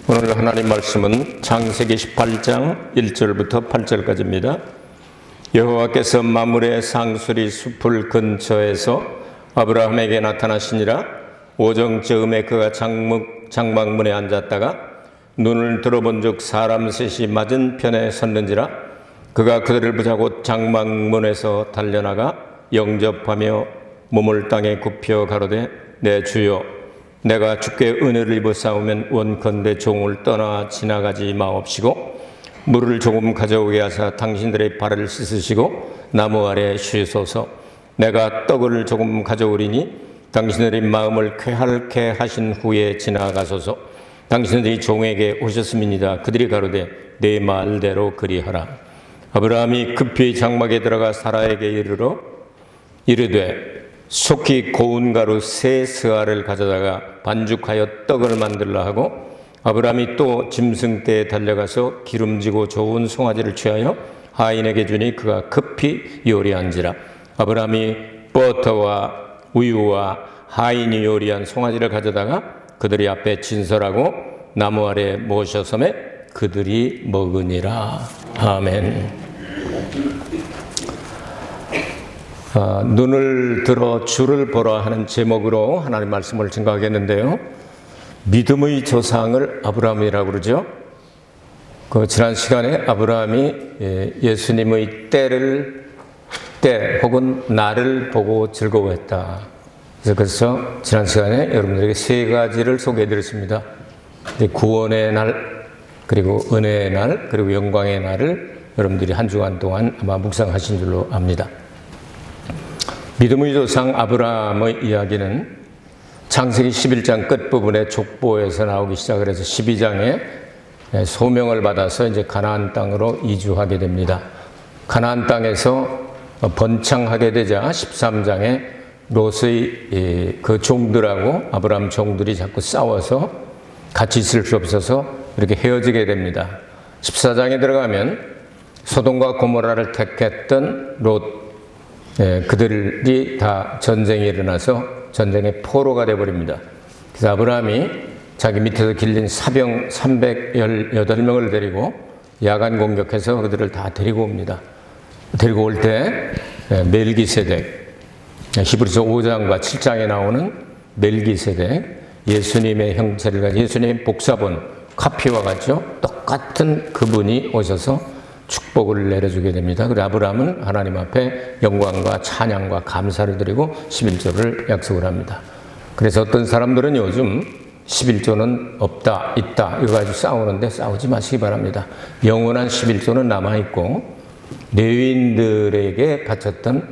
오늘 하나님 말씀은 창세기 18장 1절부터 8절까지입니다. 여호와께서 마므레 상수리 숲을 근처에서 아브라함에게 나타나시니라. 오정쯤에 그가 장막문에 앉았다가 눈을 들어본즉 사람 셋이 맞은편에 섰는지라. 그가 그들을 보자고 장막문에서 달려나가 영접하며 몸을 땅에 굽혀 가로되 내 주여, 내가 주께 은혜를 입어 싸우면 원컨대 종을 떠나 지나가지 마옵시고 물을 조금 가져오게 하사 당신들의 발을 씻으시고 나무 아래 쉬소서. 내가 떡을 조금 가져오리니 당신들의 마음을 쾌활케 하신 후에 지나가소서. 당신들이 종에게 오셨음이니이다. 그들이 가로되 내 말대로 그리하라. 아브라함이 급히 장막에 들어가 사라에게 이르되 속히 고운 가루 세 스아를 가져다가 반죽하여 떡을 만들라 하고, 아브라함이 또 짐승떼에 달려가서 기름지고 좋은 송아지를 취하여 하인에게 주니 그가 급히 요리한지라. 아브라함이 버터와 우유와 하인이 요리한 송아지를 가져다가 그들이 앞에 진설하고 나무 아래 모셔서매 그들이 먹으니라. 아멘. 눈을 들어 주를 보라 하는 제목으로 하나님 말씀을 증거하겠는데요. 믿음의 조상을 아브라함이라고 그러죠. 지난 시간에 아브라함이 예수님의 때 혹은 날을 보고 즐거워했다. 그래서 지난 시간에 여러분들에게 세 가지를 소개해드렸습니다. 구원의 날, 그리고 은혜의 날, 그리고 영광의 날을 여러분들이 한 주간 동안 아마 묵상하신 줄로 압니다. 믿음의 조상 아브라함의 이야기는 창세기 11장 끝부분에 족보에서 나오기 시작을 해서 12장에 소명을 받아서 이제 가나안 땅으로 이주하게 됩니다. 가나안 땅에서 번창하게 되자 13장에 롯의 그 종들하고 아브라함 종들이 자꾸 싸워서 같이 있을 수 없어서 이렇게 헤어지게 됩니다. 14장에 들어가면 소돔과 고모라를 택했던 롯, 그들이 다 전쟁이 일어나서 전쟁의 포로가 되어버립니다. 그래서 아브라함이 자기 밑에서 길린 사병 318명을 데리고 야간 공격해서 그들을 다 데리고 옵니다. 데리고 올 때 멜기세덱, 히브리서 5장과 7장에 나오는 멜기세덱, 예수님의 형체를 가진 예수님의 복사본 카피와 같죠. 똑같은 그분이 오셔서 축복을 내려주게 됩니다. 그래서 아브라함은 하나님 앞에 영광과 찬양과 감사를 드리고 11조를 약속을 합니다. 그래서 어떤 사람들은 요즘 11조는 없다, 있다 이거 가지고 싸우는데 싸우지 마시기 바랍니다. 영원한 11조는 남아있고 레위인들에게 바쳤던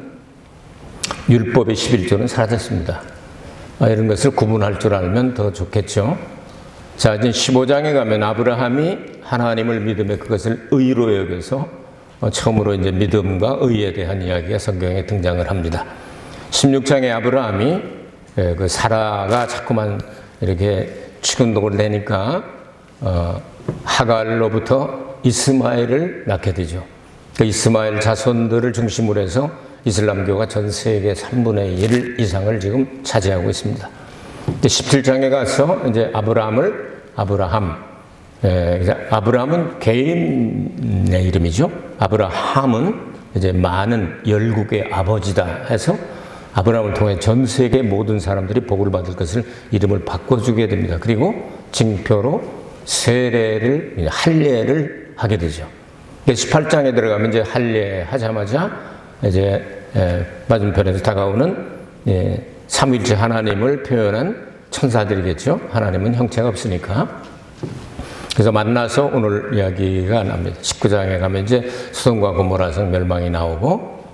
율법의 11조는 사라졌습니다. 이런 것을 구분할 줄 알면 더 좋겠죠. 자, 이제 15장에 가면 아브라함이 하나님을 믿음에 그것을 의로 여겨서 처음으로 이제 믿음과 의에 대한 이야기가 성경에 등장을 합니다. 16장에 아브라함이 그 사라가 자꾸만 이렇게 축운동을 내니까 하갈로부터 이스마엘을 낳게 되죠. 그 이스마엘 자손들을 중심으로 해서 이슬람교가 전 세계 3분의 1 이상을 지금 차지하고 있습니다. 17장에 가서 이제 아브라함은 개인의 이름이죠. 아브라함은 이제 많은 열국의 아버지다 해서 아브라함을 통해 전 세계 모든 사람들이 복을 받을 것을 이름을 바꿔주게 됩니다. 그리고 징표로 할례를 하게 되죠. 18장에 들어가면 이제 할례하자마자 이제 맞은편에서 다가오는 삼위일체 하나님을 표현한 천사들이겠죠. 하나님은 형체가 없으니까. 그래서 만나서 오늘 이야기가 납니다. 19장에 가면 이제 소돔과 고모라 성 멸망이 나오고,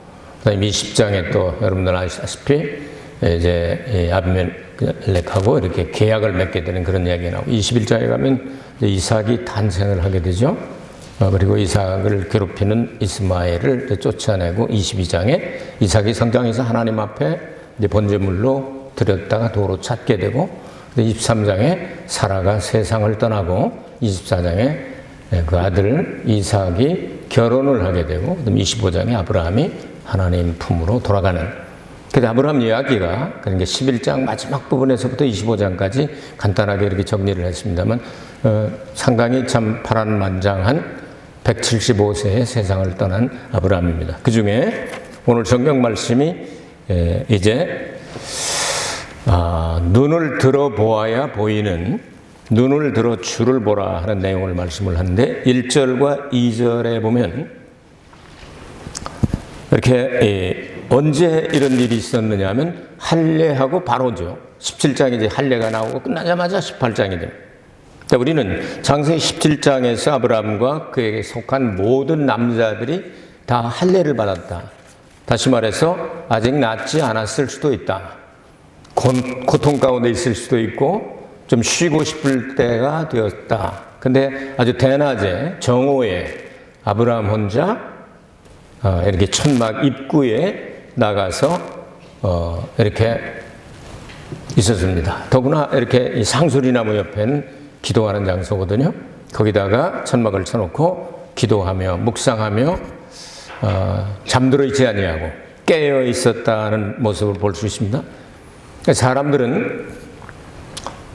그다음에 20장에 또 여러분들 아시다시피 이제 아비멜렉하고 이렇게 계약을 맺게 되는 그런 이야기가 나오고, 21장에 가면 이제 이삭이 탄생을 하게 되죠. 그리고 이삭을 괴롭히는 이스마엘을 쫓아내고, 22장에 이삭이 성장해서 하나님 앞에 이제 번제물로 드렸다가 도로 찾게 되고, 23장에 사라가 세상을 떠나고, 24장에 그 아들 이삭이 결혼을 하게 되고, 25장에 아브라함이 하나님 품으로 돌아가는 그래서 아브라함 이야기가 그러니까 11장 마지막 부분에서부터 25장까지 간단하게 이렇게 정리를 했습니다만 상당히 참 파란만장한 175세의 세상을 떠난 아브라함입니다. 그 중에 오늘 성경 말씀이 이제 눈을 들어 보아야 보이는, 눈을 들어 주를 보라 하는 내용을 말씀을 하는데 1절과 2절에 보면 이렇게 언제 이런 일이 있었느냐 하면 할례하고 바로죠. 17장에 이제 할례가 나오고 끝나자마자 18장이 됩니다. 그러니까 우리는 창세기 17장에서 아브라함과 그에게 속한 모든 남자들이 다 할례를 받았다. 다시 말해서 아직 낳지 않았을 수도 있다. 고통 가운데 있을 수도 있고 좀 쉬고 싶을 때가 되었다. 근데 아주 대낮에 정오에 아브라함 혼자 이렇게 천막 입구에 나가서 이렇게 있었습니다. 더구나 이렇게 이 상수리나무 옆에는 기도하는 장소거든요. 거기다가 천막을 쳐놓고 기도하며 묵상하며 잠들어 있지 아니하고 깨어 있었다는 모습을 볼 수 있습니다. 사람들은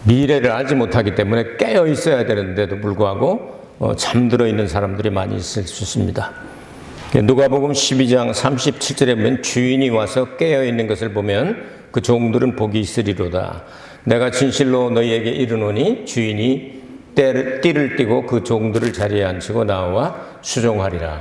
미래를 알지 못하기 때문에 깨어 있어야 되는데도 불구하고 잠들어 있는 사람들이 많이 있을 수 있습니다. 누가복음 12장 37절에 보면 주인이 와서 깨어 있는 것을 보면 그 종들은 복이 있으리로다. 내가 진실로 너희에게 이르노니 주인이 띠를 띠고 그 종들을 자리에 앉히고 나와 수종하리라.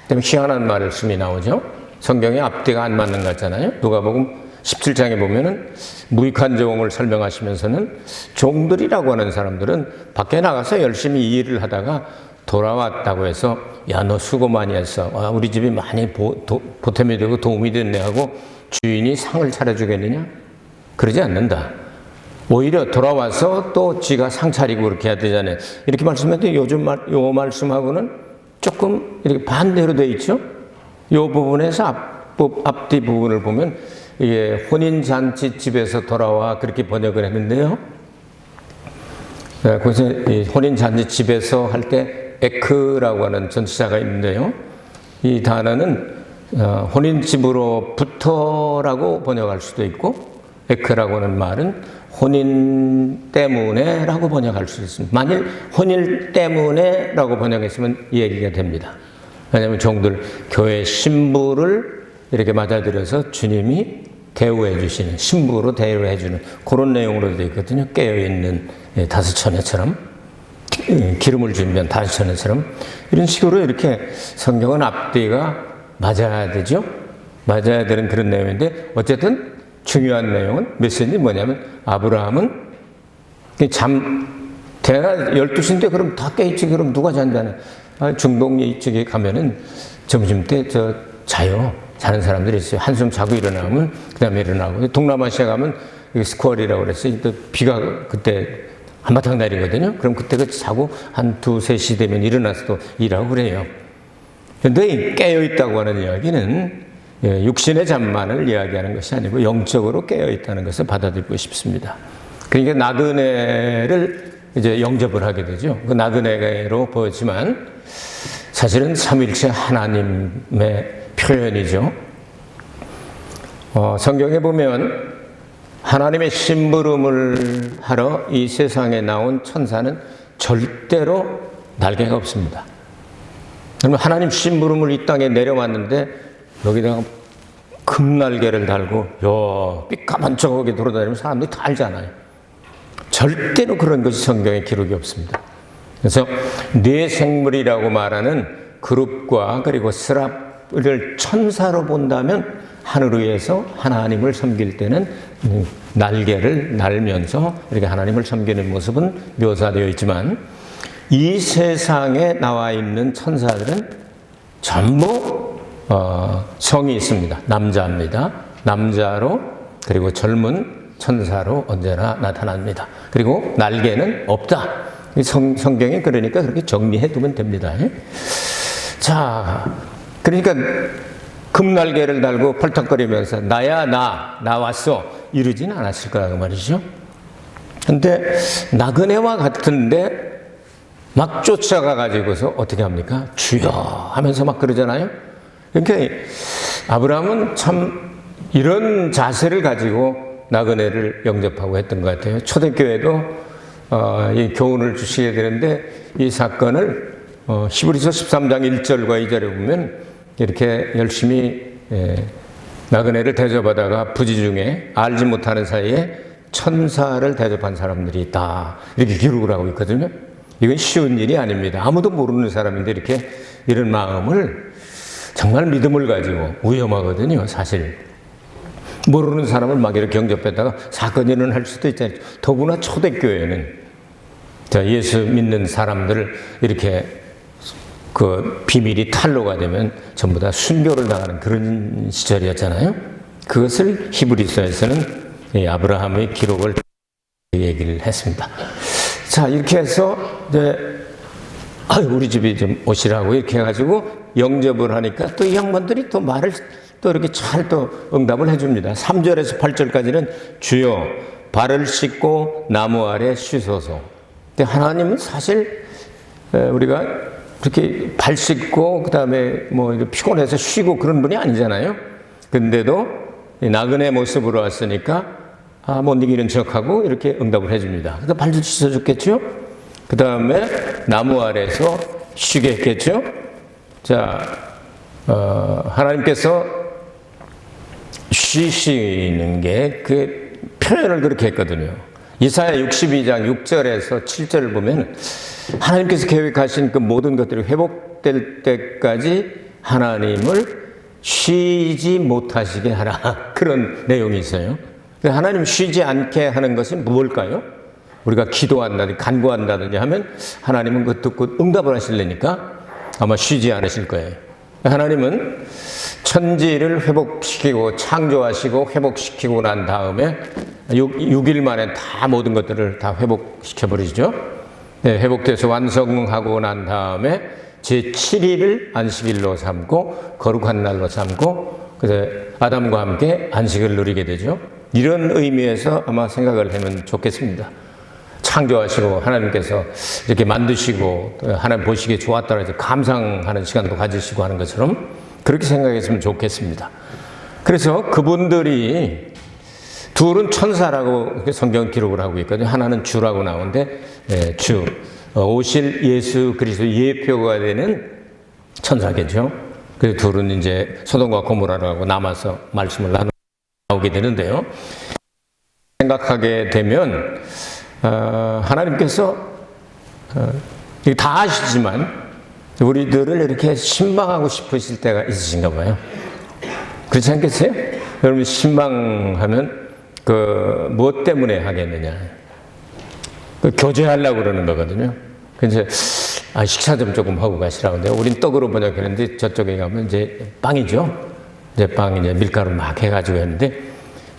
그럼 희한한 말씀이 나오죠. 성경에 앞뒤가 안 맞는 것 같잖아요. 누가복음 17장에 보면은 무익한 종을 설명하시면서는 종들이라고 하는 사람들은 밖에 나가서 열심히 이 일을 하다가 돌아왔다고 해서 야, 너 수고 많이 했어. 우리 집이 많이 보탬이 되고 도움이 됐네 하고 주인이 상을 차려주겠느냐? 그러지 않는다. 오히려 돌아와서 또 지가 상 차리고 그렇게 해야 되잖아요. 이렇게 말씀했는데 요즘 요 말씀하고는 조금 이렇게 반대로 돼 있죠. 요 부분에서 앞뒤 부분을 보면 이게 혼인잔치 집에서 돌아와 그렇게 번역을 했는데요. 그래서 혼인잔치 집에서 할 때 에크라고 하는 전치사가 있는데요. 이 단어는 혼인집으로부터라고 번역할 수도 있고 에크라고 하는 말은 혼인 때문에 라고 번역할 수 있습니다. 만일 혼인 때문에 라고 번역했으면 이 얘기가 됩니다. 왜냐하면 종들 교회 신부를 이렇게 맞아들여서 주님이 대우해 주시는, 신부로 대우해 주는 그런 내용으로 되어 있거든요. 깨어있는 다섯 처녀처럼, 기름을 준비한 다섯 처녀처럼 이런 식으로 이렇게 성경은 앞뒤가 맞아야 되죠. 맞아야 되는 그런 내용인데 어쨌든 중요한 내용은 메시지는 뭐냐면 아브라함은 대낮 12시인데 그럼 다 깨있지. 그럼 누가 잔다네. 중동 이쪽에 가면은 점심때 자요. 자는 사람들이 있어요. 한숨 자고 일어나면 그 다음에 일어나고. 동남아시아 가면 스코어리라고 그랬어요. 비가 그때 한바탕 내리거든요. 그럼 그때 자고 한 2, 3시 되면 일어나서 또 일하고 그래요. 그런데 깨어있다고 하는 이야기는 육신의 잠만을 이야기하는 것이 아니고 영적으로 깨어있다는 것을 받아들이고 싶습니다. 그러니까 나그네를 이제 영접을 하게 되죠. 그 나그네로 보였지만 사실은 삼위일체 하나님의 표현이죠. 성경에 보면 하나님의 심부름을 하러 이 세상에 나온 천사는 절대로 날개가 없습니다. 그러면 하나님 심부름을 이 땅에 내려왔는데 여기다가 금날개를 달고 삐까만쩍하게 돌아다니면 사람들이 다 알잖아요. 절대로 그런 것이 성경에 기록이 없습니다. 그래서 뇌생물이라고 말하는 그룹과 그리고 스랍을 천사로 본다면 하늘 위에서 하나님을 섬길 때는 날개를 날면서 이렇게 하나님을 섬기는 모습은 묘사되어 있지만 이 세상에 나와 있는 천사들은 전부 성이 있습니다. 남자입니다. 남자로 그리고 젊은 천사로 언제나 나타납니다. 그리고 날개는 없다. 성경에 그러니까 그렇게 정리해 두면 됩니다. 자, 그러니까 금날개를 달고 펄떡거리면서 나야 나 왔어 이러진 않았을 거라고 말이죠. 근데 나그네와 같은데 막 쫓아가 가지고서 어떻게 합니까? 주여 하면서 막 그러잖아요. 그러니까 아브라함은 참 이런 자세를 가지고 나그네를 영접하고 했던 것 같아요. 초대교회도 이 교훈을 주시게 되는데 이 사건을 히브리서 13장 1절과 2절에 보면 이렇게 열심히 나그네를 대접하다가 부지 중에 알지 못하는 사이에 천사를 대접한 사람들이 있다. 이렇게 기록을 하고 있거든요. 이건 쉬운 일이 아닙니다. 아무도 모르는 사람인데 이렇게 이런 마음을 정말 믿음을 가지고 위험하거든요, 사실. 모르는 사람을 막 이렇게 영접했다가 사건이 일어날 수도 있잖아요. 더구나 초대교회는 예수 믿는 사람들을 이렇게 그 비밀이 탄로가 되면 전부 다 순교를 당하는 그런 시절이었잖아요. 그것을 히브리서에서는 아브라함의 기록을 얘기를 했습니다. 자, 이렇게 해서 이제 우리 집에 좀 오시라고 이렇게 해가지고 영접을 하니까 또 이 양반들이 또 말을 또 이렇게 잘 또 응답을 해줍니다. 3절에서 8절까지는 주여 발을 씻고 나무 아래 쉬소서. 근데 하나님은 사실 우리가 그렇게 발 씻고 그다음에 뭐 피곤해서 쉬고 그런 분이 아니잖아요. 근데도 나그네 모습으로 왔으니까 못 이기는 척하고 이렇게 응답을 해줍니다. 그래서 발도 씻어줬겠죠. 그 다음에 나무 아래서 쉬게 했겠죠. 자, 하나님께서 쉬시는 게 그 표현을 그렇게 했거든요. 이사야 62장 6절에서 7절을 보면 하나님께서 계획하신 그 모든 것들이 회복될 때까지 하나님을 쉬지 못하시게 하라. 그런 내용이 있어요. 하나님 쉬지 않게 하는 것이 무엇일까요? 우리가 기도한다든지 간구한다든지 하면 하나님은 그 듣고 응답을 하시려니까 아마 쉬지 않으실 거예요. 하나님은 천지를 회복시키고 창조하시고 회복시키고 난 다음에 6일 만에 다 모든 것들을 다 회복시켜 버리죠. 네, 회복돼서 완성하고 난 다음에 제7일을 안식일로 삼고 거룩한 날로 삼고 그래서 아담과 함께 안식을 누리게 되죠. 이런 의미에서 아마 생각을 하면 좋겠습니다. 창조하시고 하나님께서 이렇게 만드시고 하나님 보시기에 좋았다고 해서 감상하는 시간도 가지시고 하는 것처럼 그렇게 생각했으면 좋겠습니다. 그래서 그분들이 둘은 천사라고 성경 기록을 하고 있거든요. 하나는 주라고 나오는데 주, 오실 예수 그리스도 예표가 되는 천사겠죠. 그래서 둘은 이제 소돔과 고모라라고 남아서 말씀을 나오게 되는데요. 생각하게 되면 하나님께서 다 아시지만 우리들을 이렇게 신방하고 싶으실 때가 있으신가 봐요. 그렇지 않겠어요? 여러분 신방하면 무엇 때문에 하겠느냐? 교제하려고 그러는 거거든요. 그래서 식사 좀 조금 하고 가시라고 하는데 우린 떡으로 번역했는데 저쪽에 가면 이제 빵이죠. 이제 빵 이제 밀가루 막 해가지고 했는데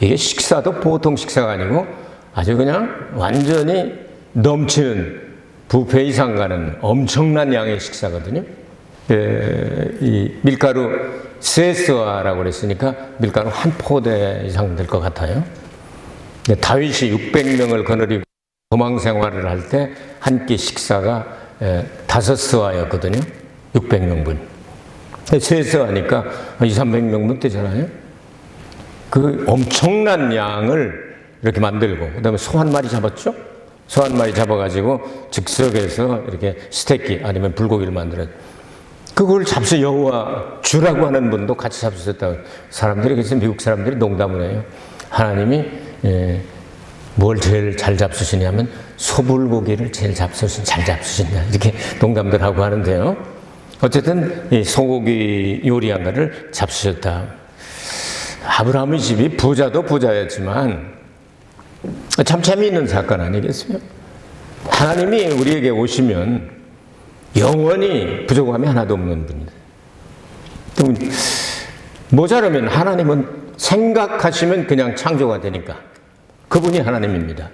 이게 식사도 보통 식사가 아니고 아주 그냥 완전히 넘치는 뷔페 이상 가는 엄청난 양의 식사거든요. 이 밀가루 세스와라고 그랬으니까 밀가루 한 포대 이상 될 것 같아요. 다윗이 600명을 거느리고 도망 생활을 할 때 한 끼 식사가 5스와였거든요. 600명분. 세스하니까 200~300명분 되잖아요. 그 엄청난 양을 이렇게 만들고 그다음에 소 한 마리 잡았죠. 소 한 마리 잡아가지고 즉석에서 이렇게 스테이크 아니면 불고기를 만들어 그걸 여호와 주라고 하는 분도 같이 잡수셨다고 사람들이 그래서 미국 사람들이 농담을 해요. 하나님이 뭘 제일 잘 잡수시냐면 소불고기를 제일 잘 잡수신다 이렇게 농담들 하고 하는데요. 어쨌든 이 소고기 요리한 거를 잡수셨다. 아브라함의 집이 부자도 부자였지만 참 재미있는 사건 아니겠어요? 하나님이 우리에게 오시면 영원히 부족함이 하나도 없는 분이다. 모자라면 하나님은 생각하시면 그냥 창조가 되니까 그분이 하나님입니다.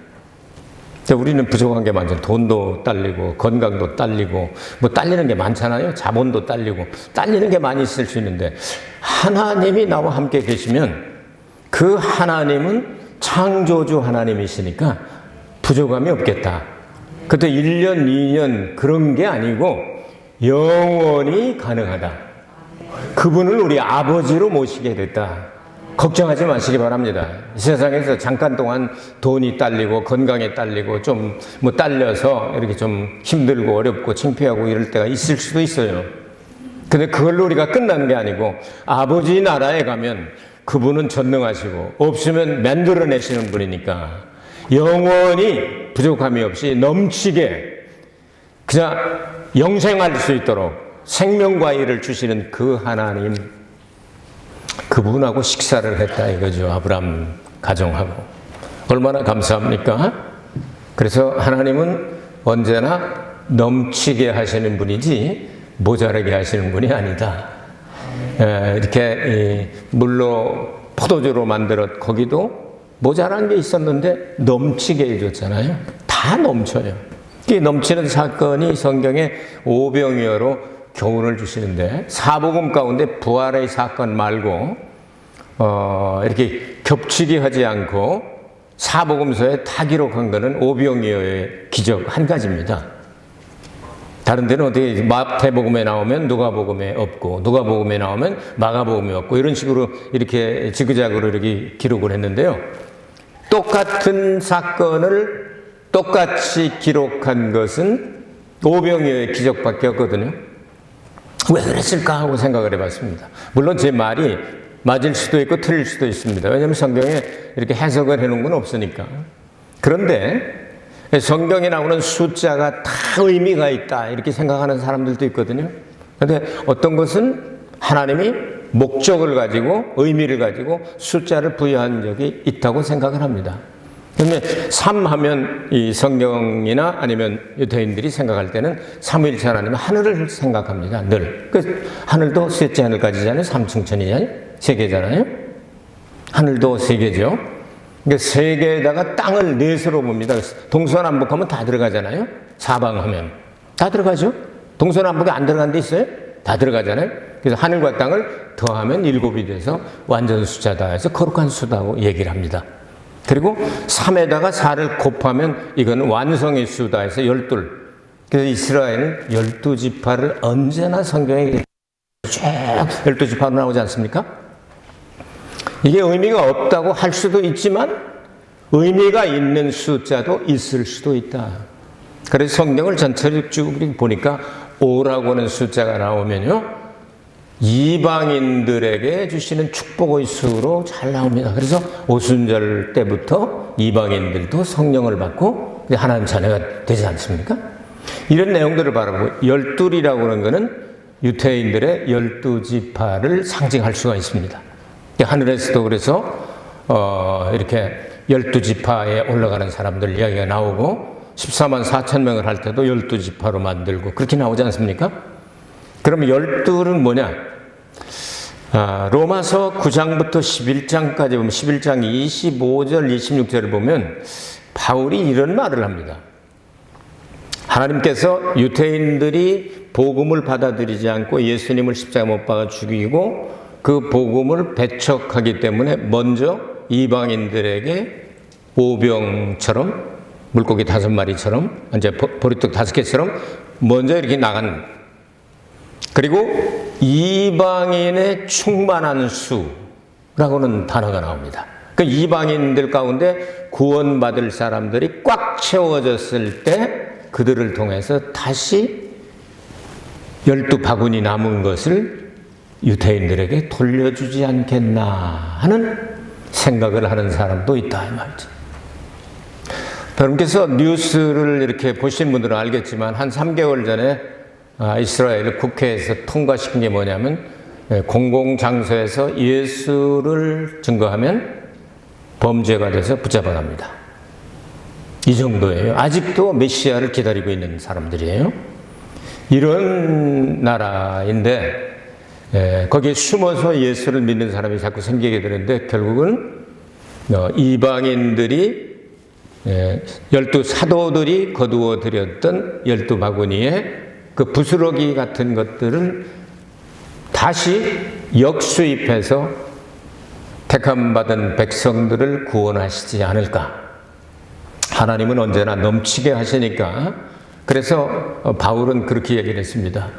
우리는 부족한 게 많죠. 돈도 딸리고 건강도 딸리고 뭐 딸리는 게 많잖아요. 자본도 딸리고 딸리는 게 많이 있을 수 있는데 하나님이 나와 함께 계시면 그 하나님은 창조주 하나님이시니까 부족함이 없겠다. 그때 1년, 2년 그런 게 아니고 영원히 가능하다. 그분을 우리 아버지로 모시게 됐다. 걱정하지 마시기 바랍니다. 이 세상에서 잠깐 동안 돈이 딸리고 건강이 딸리고 좀 뭐 딸려서 이렇게 좀 힘들고 어렵고 창피하고 이럴 때가 있을 수도 있어요. 근데 그걸로 우리가 끝나는 게 아니고 아버지 나라에 가면 그분은 전능하시고 없으면 만들어내시는 분이니까 영원히 부족함이 없이 넘치게 그냥 영생할 수 있도록 생명과일을 주시는 그 하나님, 그분하고 식사를 했다 이거죠. 아브라함 가정하고. 얼마나 감사합니까? 그래서 하나님은 언제나 넘치게 하시는 분이지 모자라게 하시는 분이 아니다. 이렇게 물로 포도주로 만들었 거기도 모자란 게 있었는데 넘치게 해줬잖아요. 다 넘쳐요. 이 넘치는 사건이 성경에 오병이어로 교훈을 주시는데, 사복음 가운데 부활의 사건 말고 이렇게 겹치게 하지 않고 사복음서에 다 기록한 것은 오병이어의 기적 한 가지입니다. 다른 데는 어떻게 마태복음에 나오면 누가복음에 없고 누가복음에 나오면 마가복음에 없고 이런 식으로 이렇게 지그재그로 이렇게 기록을 했는데요. 똑같은 사건을 똑같이 기록한 것은 오병이어의 기적밖에 없거든요. 왜 그랬을까 하고 생각을 해봤습니다. 물론 제 말이 맞을 수도 있고 틀릴 수도 있습니다. 왜냐하면 성경에 이렇게 해석을 해놓은 건 없으니까. 그런데 성경에 나오는 숫자가 다 의미가 있다 이렇게 생각하는 사람들도 있거든요. 그런데 어떤 것은 하나님이 목적을 가지고 의미를 가지고 숫자를 부여한 적이 있다고 생각을 합니다. 그러면 3 하면 이 성경이나 아니면 유대인들이 생각할 때는 삼위일체 하나님은 하늘을 생각합니다. 늘. 그 하늘도 셋째 하늘까지잖아요. 삼층천이잖아요. 세계잖아요. 하늘도 세계죠. 그러니까 세계에다가 땅을 넷으로 봅니다. 동서남북하면 다 들어가잖아요. 사방하면 다 들어가죠. 동서남북에 안 들어간 데 있어요? 다 들어가잖아요. 그래서 하늘과 땅을 더하면 7이 돼서 완전 숫자다 해서 거룩한 수다고 얘기를 합니다. 그리고 3에다가 4를 곱하면 이거는 완성의 수다 해서 12. 그래서 이스라엘은 12지파를 언제나 성경에 쭉 12지파로 나오지 않습니까? 이게 의미가 없다고 할 수도 있지만 의미가 있는 숫자도 있을 수도 있다. 그래서 성경을 전체를 쭉 보니까 5라고 하는 숫자가 나오면요, 이방인들에게 주시는 축복의 수로 잘 나옵니다. 그래서 오순절 때부터 이방인들도 성령을 받고 하나님 자녀가 되지 않습니까? 이런 내용들을 바라보고 12이라고 하는 것은 유대인들의 12지파를 상징할 수가 있습니다. 하늘에서도 그래서 이렇게 12지파에 올라가는 사람들 이야기가 나오고 14만 4천 명을 할 때도 12지파로 만들고 그렇게 나오지 않습니까? 그럼 12는 뭐냐? 로마서 9장부터 11장까지 보면 11장 25절 26절을 보면 바울이 이런 말을 합니다. 하나님께서 유대인들이 복음을 받아들이지 않고 예수님을 십자가 못 박아 죽이고 그 복음을 배척하기 때문에 먼저 이방인들에게 오병처럼 물고기 5마리처럼 이제 보리떡 5개처럼 먼저 이렇게 나간, 그리고 이방인의 충만한 수라고는 단어가 나옵니다. 그 이방인들 가운데 구원받을 사람들이 꽉 채워졌을 때 그들을 통해서 다시 12바구니 남은 것을 유대인들에게 돌려주지 않겠나 하는 생각을 하는 사람도 있다 이 말이죠. 여러분께서 뉴스를 이렇게 보신 분들은 알겠지만 한 3개월 전에 이스라엘 국회에서 통과시킨 게 뭐냐면 공공장소에서 예수를 증거하면 범죄가 돼서 붙잡아갑니다. 이 정도예요. 아직도 메시아를 기다리고 있는 사람들이에요. 이런 나라인데 거기에 숨어서 예수를 믿는 사람이 자꾸 생기게 되는데 결국은 이방인들이 12 사도들이 거두어 드렸던 12바구니에 그 부스러기 같은 것들을 다시 역수입해서 택함받은 백성들을 구원하시지 않을까. 하나님은 언제나 넘치게 하시니까. 그래서 바울은 그렇게 얘기를 했습니다.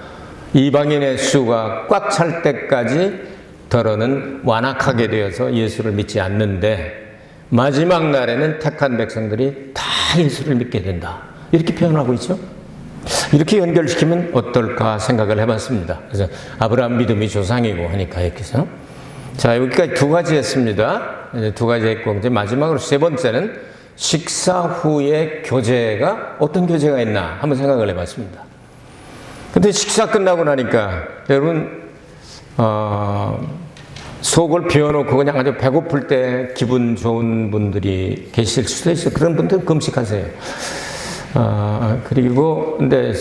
이방인의 수가 꽉 찰 때까지 더러는 완악하게 되어서 예수를 믿지 않는데 마지막 날에는 택한 백성들이 다 예수를 믿게 된다. 이렇게 표현하고 있죠. 이렇게 연결시키면 어떨까 생각을 해봤습니다. 그래서 아브라함 믿음이 조상이고 하니까 이렇게 해서 자, 여기까지 두 가지 했습니다. 이제 두 가지 했고 이제 마지막으로 세 번째는 식사 후의 교제가 어떤 교제가 있나 한번 생각을 해봤습니다. 근데 식사 끝나고 나니까 여러분 속을 비워놓고 그냥 아주 배고플 때 기분 좋은 분들이 계실 수도 있어요. 그런 분들은 금식하세요. 그리고 근데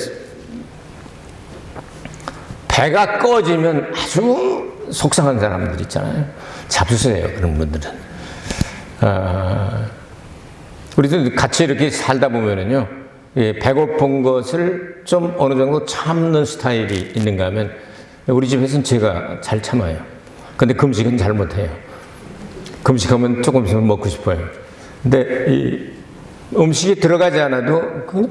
배가 꺼지면 아주 속상한 사람들 있잖아요. 잡수세요. 그런 분들은. 우리도 같이 이렇게 살다 보면은요, 배고픈 것을 좀 어느 정도 참는 스타일이 있는가 하면 우리 집에서는 제가 잘 참아요. 근데 금식은 잘 못해요. 금식하면 조금 있으면 먹고 싶어요. 근데 이 음식이 들어가지 않아도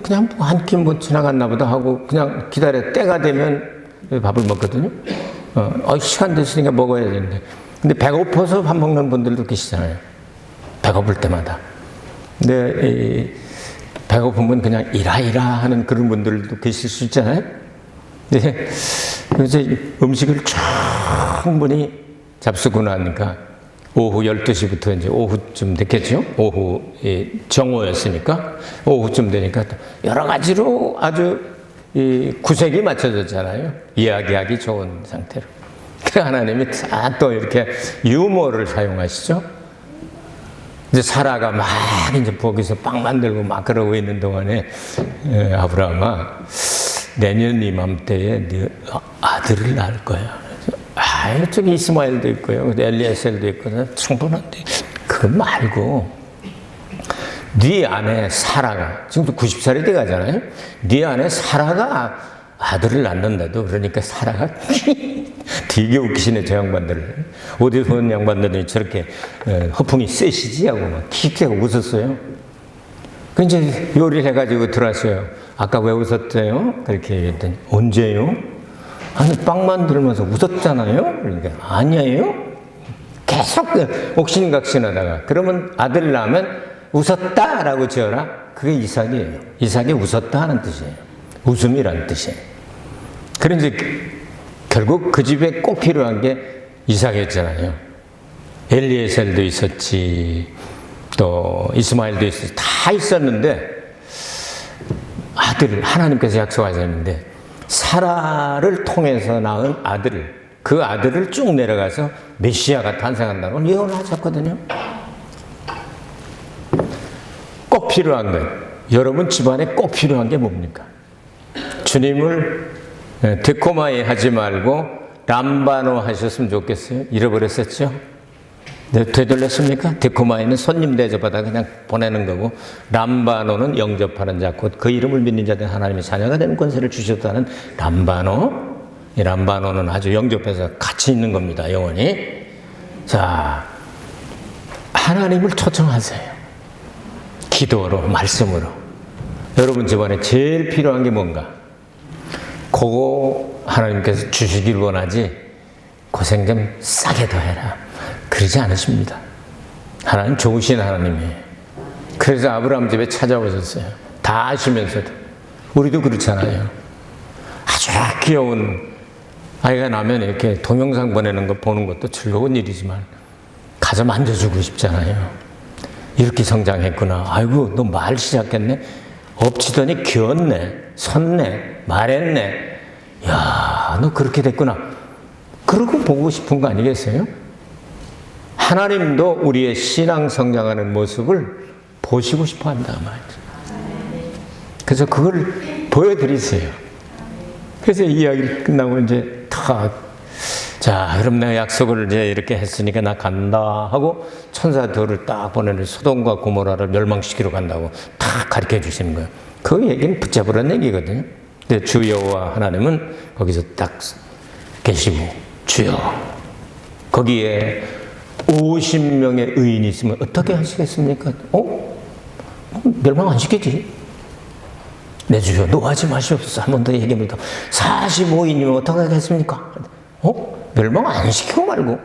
그냥 한 끼 뭐 지나갔나 보다 하고 그냥 기다려 때가 되면 밥을 먹거든요. 시간 됐으니까 먹어야 되는데. 근데 배고파서 밥 먹는 분들도 계시잖아요. 배고플 때마다. 근데 배고프면 그냥 이라 하는 그런 분들도 계실 수 있잖아요. 네. 그래서 음식을 충분히 잡수고 나니까 오후 12시부터 이제 오후쯤 됐겠죠? 오후 정오였으니까 오후쯤 되니까 여러 가지로 아주 구색이 맞춰졌잖아요. 이야기하기 좋은 상태로. 그래서 하나님이 다 또 이렇게 유머를 사용하시죠. 이제 사라가 막 이제 거기서 빵 만들고 막 그러고 있는 동안에 아브라함아 내년 이맘때에 네 아들을 낳을 거야. 저기 이스마엘도 있고요. 엘리에셀도 있거든. 충분한데 그거 말고 네 아내 사라가 지금도 90살이 돼 가잖아요. 네 아내 사라가 아들을 낳는다도 그러니까 사라가 되게 웃기시네 저 양반들. 어디서 온 양반들이 저렇게 허풍이 세시지 하고 막 킥하고 웃었어요. 그 이제 요리를 해가지고 들어왔어요. 아까 왜 웃었대요? 그렇게 얘기했더니 언제요? 아니 빵 만들면서 웃었잖아요. 그러니까 아니에요. 계속 옥신각신하다가 그러면 아들 낳으면 웃었다라고 지어라. 그게 이삭이에요. 이삭이 웃었다 하는 뜻이에요. 웃음이라는 뜻이에요. 그런데 결국 그 집에 꼭 필요한 게 이삭이었잖아요. 엘리에셀도 있었지, 또 이스마엘도 있었지, 다 있었는데 아들을 하나님께서 약속하셨는데 사라를 통해서 낳은 아들을 그 아들을 쭉 내려가서 메시아가 탄생한다고 예언을 하셨거든요. 꼭 필요한 것, 여러분 집안에 꼭 필요한 게 뭡니까? 주님을 데코마이 하지 말고 람바노 하셨으면 좋겠어요. 잃어버렸었죠? 네, 되돌렸습니까? 데코마이는 손님 대접하다 그냥 보내는 거고 람바노는 영접하는 자, 곧 그 이름을 믿는 자들 하나님의 자녀가 되는 권세를 주셨다는 람바노. 이 람바노는 아주 영접해서 같이 있는 겁니다. 영원히. 자, 하나님을 초청하세요. 기도로, 말씀으로. 여러분 집안에 제일 필요한 게 뭔가? 그거 하나님께서 주시길 원하지 고생 좀 싸게 더 해라. 그러지 않으십니다. 하나님 좋으신 하나님이에요. 그래서 아브라함 집에 찾아오셨어요. 다 아시면서도. 우리도 그렇잖아요. 아주 귀여운 아이가 나면 이렇게 동영상 보내는 거 보는 것도 즐거운 일이지만 가서 만져주고 싶잖아요. 이렇게 성장했구나. 아이고 너 말 시작했네. 엎치더니 기었네. 섰네. 말했네. 야, 너 그렇게 됐구나. 그러고 보고 싶은 거 아니겠어요? 하나님도 우리의 신앙 성장하는 모습을 보시고 싶어 한다 말이죠. 그래서 그걸 보여드리세요. 그래서 이야기를 끝나고 이제 자, 그럼 내가 약속을 이제 이렇게 했으니까 나 간다 하고 천사들을 딱 보내는 소돔과 고모라를 멸망시키러 간다고 딱 가르쳐 주시는 거예요. 그 얘기는 붙잡으라는 얘기거든요. 근데 주 여호와 하나님은 거기서 딱 계시고 주여 거기에 50명의 의인이 있으면 어떻게 하시겠습니까? 멸망 안 시키지. 내 주여 노하지 마시옵소서. 한 번 더 얘기합니다. 45인이면 어떻게 하겠습니까? 멸망 안 시키고 말고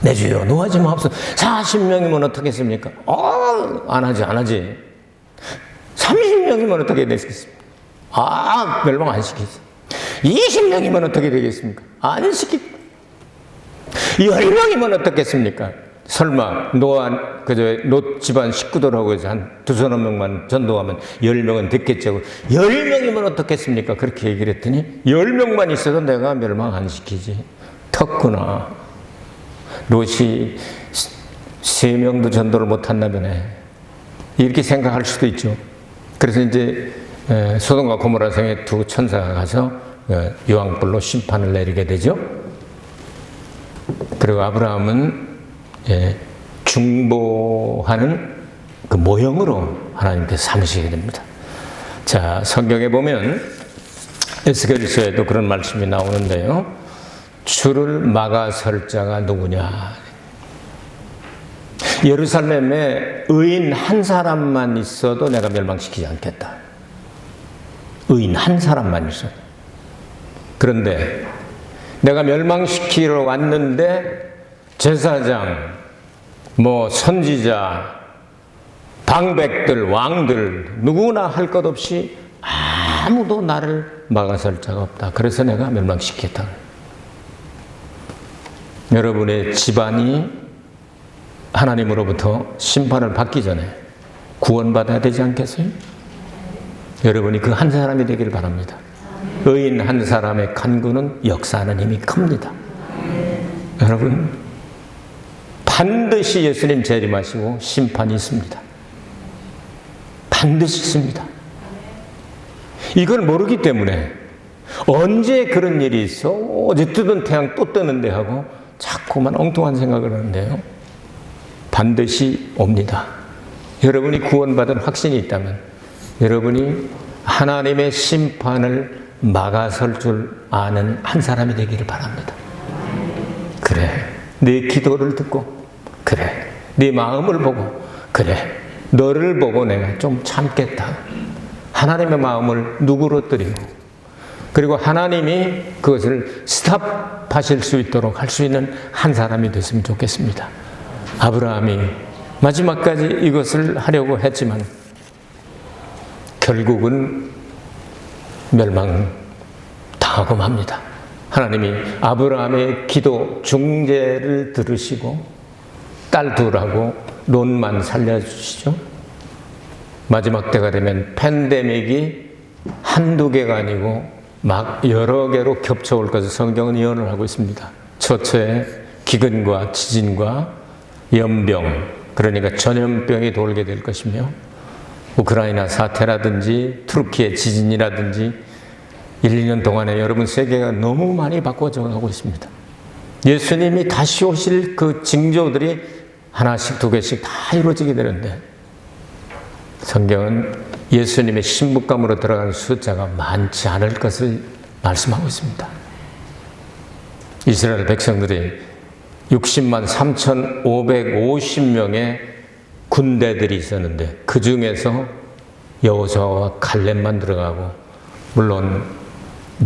내 주여 노하지 마옵소서. 40명이면 어떻겠습니까? 안 하지. 30명이면 어떻게 되겠습니까? 멸망 안 시키지. 20명이면 어떻게 되겠습니까? 안 시키고. 10명이면 어떻겠습니까? 설마 롯 집안 식구들하고 해서 한 두서너 명만 전도하면 10명은 됐겠죠. 10명이면 어떻겠습니까? 그렇게 얘기를 했더니 10명만 있어도 내가 멸망 안 시키지. 텄구나. 롯이 3명도 전도를 못했나 보네. 이렇게 생각할 수도 있죠. 그래서 이제 소돔과 고모라 성에 두 천사가 가서 유황불로 심판을 내리게 되죠. 그리고 아브라함은 중보하는 그 모형으로 하나님께서 삼으시게 됩니다. 자, 성경에 보면 에스겔서에도 그런 말씀이 나오는데요. 주를 막아설 자가 누구냐? 예루살렘에 의인 한 사람만 있어도 내가 멸망시키지 않겠다. 의인 한 사람만 있어도. 그런데 내가 멸망시키러 왔는데 제사장, 선지자, 방백들, 왕들 누구나 할 것 없이 아무도 나를 막아설 자가 없다. 그래서 내가 멸망시키겠다. 여러분의 집안이 하나님으로부터 심판을 받기 전에 구원받아야 되지 않겠어요? 여러분이 그 한 사람이 되길 바랍니다. 의인 한 사람의 간구는 역사하는 힘이 큽니다. 여러분, 반드시 예수님 재림하시고 심판이 있습니다. 반드시 있습니다. 이걸 모르기 때문에 언제 그런 일이 있어? 어제 뜨던 태양 또 뜨는데 하고 자꾸만 엉뚱한 생각을 하는데요. 반드시 옵니다. 여러분이 구원받은 확신이 있다면 여러분이 하나님의 심판을 막아설 줄 아는 한 사람이 되기를 바랍니다. 그래, 내 기도를 듣고, 그래, 네 마음을 보고, 그래, 너를 보고 내가 좀 참겠다. 하나님의 마음을 누그러뜨리고, 그리고 하나님이 그것을 스탑하실 수 있도록 할 수 있는 한 사람이 됐으면 좋겠습니다. 아브라함이 마지막까지 이것을 하려고 했지만 결국은 멸망당하고 맙니다. 하나님이 아브라함의 기도 중재를 들으시고 딸 둘하고 롯만 살려주시죠. 마지막 때가 되면 팬데믹이 한두 개가 아니고 막 여러 개로 겹쳐올 것을 성경은 예언을 하고 있습니다. 처처에 기근과 지진과 연병, 그러니까 전염병이 돌게 될 것이며 우크라이나 사태라든지 투르키의 지진이라든지 1, 2년 동안에 여러분 세계가 너무 많이 바꿔져 가고 있습니다. 예수님이 다시 오실 그 징조들이 하나씩 두 개씩 다 이루어지게 되는데 성경은 예수님의 신부감으로 들어가는 숫자가 많지 않을 것을 말씀하고 있습니다. 이스라엘 백성들이 60만 3,550명의 군대들이 있었는데 그 중에서 여호수아와 갈렙만 들어가고 물론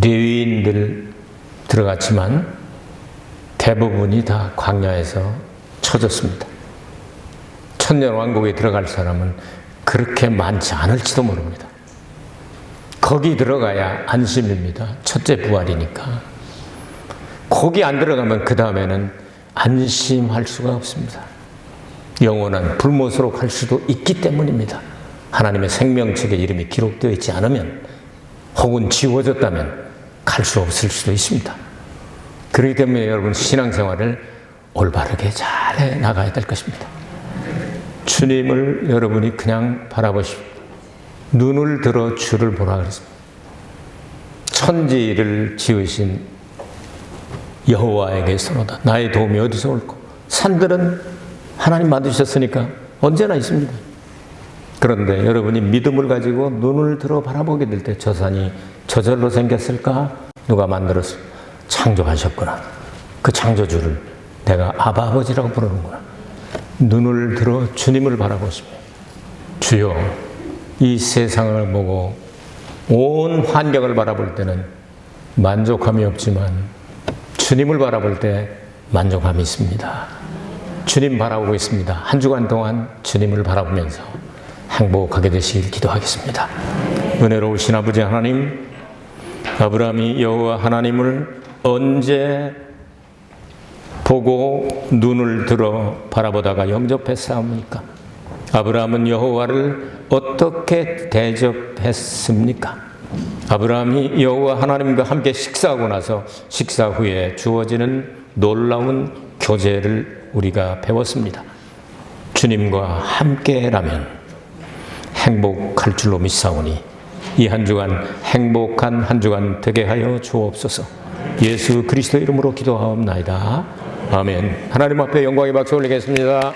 레위인들 들어갔지만 대부분이 다 광야에서 쳐졌습니다. 천년왕국에 들어갈 사람은 그렇게 많지 않을지도 모릅니다. 거기 들어가야 안심입니다. 첫째 부활이니까. 거기 안 들어가면 그 다음에는 안심할 수가 없습니다. 영원한 불못으로 갈 수도 있기 때문입니다. 하나님의 생명책에 이름이 기록되어 있지 않으면 혹은 지워졌다면 갈 수 없을 수도 있습니다. 그렇기 때문에 여러분 신앙생활을 올바르게 잘 나가야 될 것입니다. 주님을 여러분이 그냥 바라보십시오. 눈을 들어 주를 보라 그랬습니다. 천지를 지으신 여호와에게서로다. 나의 도움이 어디서 올까? 산들은 하나님 만드셨으니까 언제나 있습니다. 그런데 여러분이 믿음을 가지고 눈을 들어 바라보게 될 때 저 산이 저절로 생겼을까? 누가 만들었을까? 창조하셨구나. 그 창조주를 내가 아바 아버지라고 부르는구나. 눈을 들어 주님을 바라보시며 주여 이 세상을 보고 온 환경을 바라볼 때는 만족함이 없지만 주님을 바라볼 때 만족함이 있습니다. 주님 바라보고 있습니다. 한 주간 동안 주님을 바라보면서 행복하게 되시길 기도하겠습니다. 은혜로우신 아버지 하나님, 아브라함이 여호와 하나님을 언제 보고 눈을 들어 바라보다가 영접했사옵니까? 아브라함은 여호와를 어떻게 대접했습니까? 아브라함이 여호와 하나님과 함께 식사하고 나서 식사 후에 주어지는 놀라운 교제를 우리가 배웠습니다. 주님과 함께라면 행복할 줄로 믿사오니 이 한 주간 행복한 한 주간 되게 하여 주옵소서. 예수 그리스도 이름으로 기도하옵나이다. 아멘. 하나님 앞에 영광의 박수 올리겠습니다.